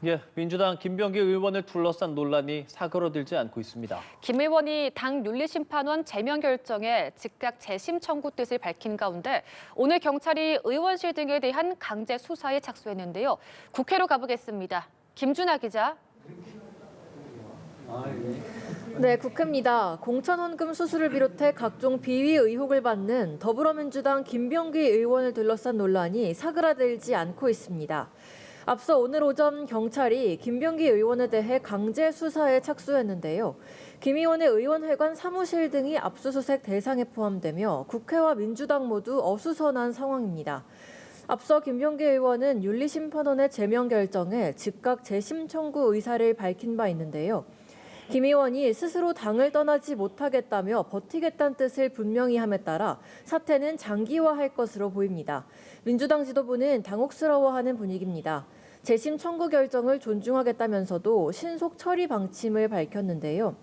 예, 민주당 김병기 의원을 둘러싼 논란이 사그러들지 않고 있습니다. 김 의원이 당 윤리심판원 제명 결정에 즉각 재심 청구 뜻을 밝힌 가운데 오늘 경찰이 의원실 등에 대한 강제 수사에 착수했는데요. 국회로 가보겠습니다. 김준하 기자. 네, 국회입니다. 공천헌금 수수를 비롯해 각종 비위 의혹을 받는 더불어민주당 김병기 의원을 둘러싼 논란이 사그라들지 않고 있습니다. 앞서 오늘 오전 경찰이 김병기 의원에 대해 강제 수사에 착수했는데요. 김 의원의 의원회관 사무실 등이 압수수색 대상에 포함되며 국회와 민주당 모두 어수선한 상황입니다. 앞서 김병기 의원은 윤리심판원의 제명 결정에 즉각 재심 청구 의사를 밝힌 바 있는데요. 김 의원이 스스로 당을 떠나지 못하겠다며 버티겠다는 뜻을 분명히 함에 따라 사태는 장기화할 것으로 보입니다. 민주당 지도부는 당혹스러워하는 분위기입니다. 재심 청구 결정을 존중하겠다면서도 신속 처리 방침을 밝혔는데요.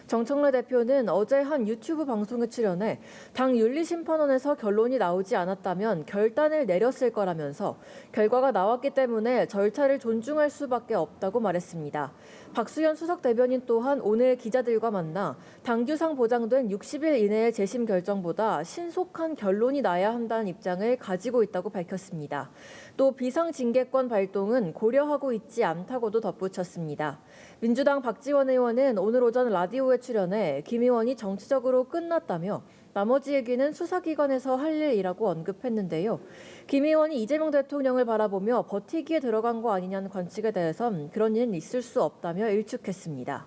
정청래 대표는 어제 한 유튜브 방송에 출연해 당 윤리심판원에서 결론이 나오지 않았다면 결단을 내렸을 거라면서 결과가 나왔기 때문에 절차를 존중할 수밖에 없다고 말했습니다. 박수현 수석 대변인 또한 오늘 기자들과 만나 당규상 보장된 60일 이내의 재심 결정보다 신속한 결론이 나야 한다는 입장을 가지고 있다고 밝혔습니다. 또 비상징계권 발동은 고려하고 있지 않다고도 덧붙였습니다. 민주당 박지원 의원은 오늘 오전 라디오에 출연해 김 의원이 정치적으로 끝났다며 나머지 얘기는 수사기관에서 할 일이라고 언급했는데요. 김 의원이 이재명 대통령을 바라보며 버티기에 들어간 거 아니냐는 관측에 대해선 그런 일은 있을 수 없다며 일축했습니다.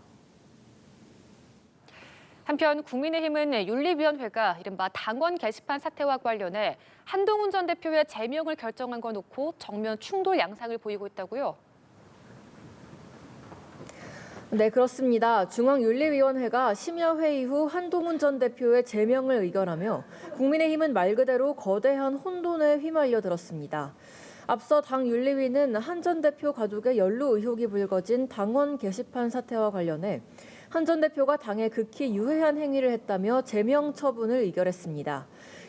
한편 국민의힘은 윤리위원회가 이른바 당원 게시판 사태와 관련해 한동훈 전 대표의 제명을 결정한 거 놓고 정면 충돌 양상을 보이고 있다고요? 네, 그렇습니다. 중앙윤리위원회가 심야회의 후 한동훈 전 대표의 제명을 의결하며 국민의힘은 말 그대로 거대한 혼돈에 휘말려 들었습니다. 앞서 당 윤리위는 한 전 대표 가족의 연루 의혹이 불거진 당원 게시판 사태와 관련해 한 전 대표가 당에 극히 유해한 행위를 했다며 제명 처분을 의결했습니다.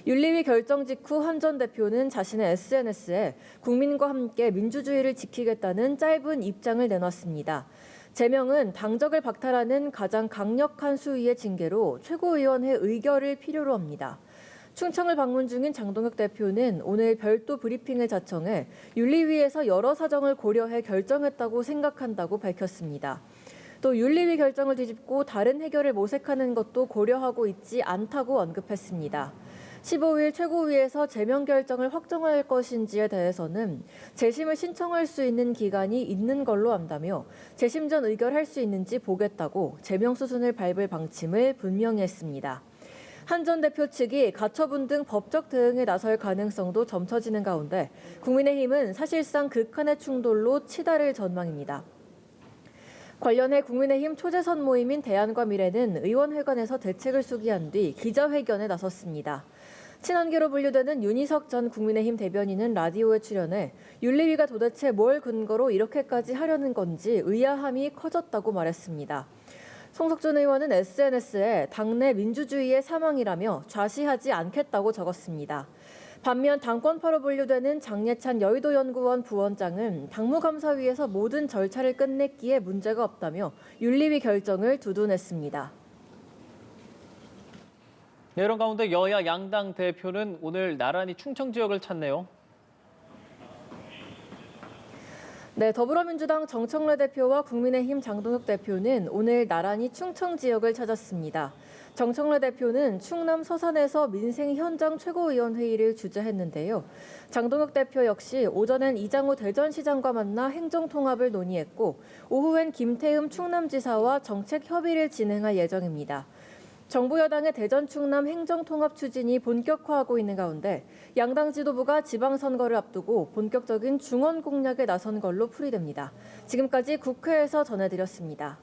윤리위 결정 직후 한 전 대표는 자신의 SNS에 국민과 함께 민주주의를 지키겠다는 짧은 입장을 내놨습니다. 제명은 당적을 박탈하는 가장 강력한 수위의 징계로 최고위원회 의결을 필요로 합니다. 충청을 방문 중인 장동혁 대표는 오늘 별도 브리핑을 자청해 윤리위에서 여러 사정을 고려해 결정했다고 생각한다고 밝혔습니다. 또 윤리위 결정을 뒤집고 다른 해결을 모색하는 것도 고려하고 있지 않다고 언급했습니다. 15일 최고위에서 제명 결정을 확정할 것인지에 대해서는 재심을 신청할 수 있는 기간이 있는 걸로 안다며 재심 전 의결할 수 있는지 보겠다고 제명 수순을 밟을 방침을 분명히 했습니다. 한 전 대표 측이 가처분 등 법적 대응에 나설 가능성도 점쳐지는 가운데 국민의힘은 사실상 극한의 충돌로 치달을 전망입니다. 관련해 국민의힘 초재선 모임인 대안과 미래는 의원회관에서 대책을 수기한 뒤 기자회견에 나섰습니다. 친한계로 분류되는 윤희석 전 국민의힘 대변인은 라디오에 출연해 윤리위가 도대체 뭘 근거로 이렇게까지 하려는 건지 의아함이 커졌다고 말했습니다. 송석준 의원은 SNS에 당내 민주주의의 사망이라며 좌시하지 않겠다고 적었습니다. 반면 당권파로 분류되는 장예찬 여의도연구원 부원장은 당무감사위에서 모든 절차를 끝냈기에 문제가 없다며 윤리위 결정을 두둔했습니다. 네, 이런 가운데 여야 양당 대표는 오늘 나란히 충청 지역을 찾네요. 네, 더불어민주당 정청래 대표와 국민의힘 장동혁 대표는 오늘 나란히 충청 지역을 찾았습니다. 정청래 대표는 충남 서산에서 민생 현장 최고위원회의를 주재했는데요. 장동혁 대표 역시 오전엔 이장우 대전시장과 만나 행정통합을 논의했고 오후엔 김태흠 충남지사와 정책 협의를 진행할 예정입니다. 정부 여당의 대전 충남 행정통합 추진이 본격화하고 있는 가운데 양당 지도부가 지방선거를 앞두고 본격적인 중원 공략에 나선 걸로 풀이됩니다. 지금까지 국회에서 전해드렸습니다.